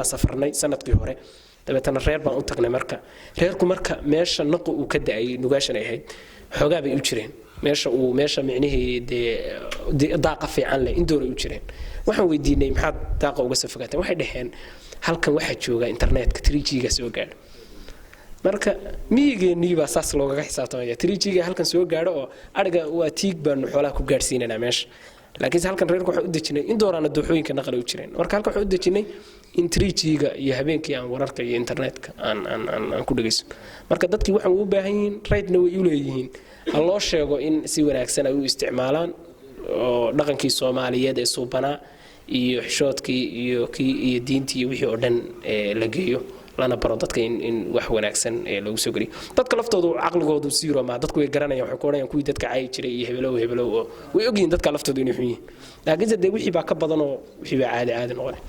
سافرني سنة كهورة dabeetana reer baan u tagnay marka reerku marka meesha naqo uu ka daayay nugaashan ay ahayd xogaa bay u jireen meesha micnihii daaqa fiican leh indoor ay u jireen waxaan weydiinay maxaad daaqa uga soo fogaatay waxay dhaheen halkan waxa jooga internetka 3G-ga soo gaadho marka miyigeennii baa saas looga xisaabtamaya 3G-ga halkan soo gaadho oo ariga waa tiig baan xoolaha ku gaarsiinana meesha laakiin halkan reerku waxa u dejinay indoorana dooxooyinka naqal u jireen marka halkan waxa u dejinay in 3G-ga iyo habeenkii aan wararka iyo internetka aan ku dhageyso marka dadkii waxaan u baahan yihiin raydna way u leeyihiin loo sheego in si wanaagsan ay u isticmaalaan oo dhaqankii Soomaaliyeed ee suubanaa iyo xishoodkii iyo diintii iyo wixii oo dhan la geeyo lana baro dadka in wax wanaagsan lagu soo geliyo dadka laftoodu aqligoodu siiro ma dadku way garanayaan waxay koodayaan kuwii dadka caay jiray iyo hebelow way ogyihiin dadka laftoodu inay xun yihiin laakiin saddeed wixii baa ka badan oo wixii baa caadi noqday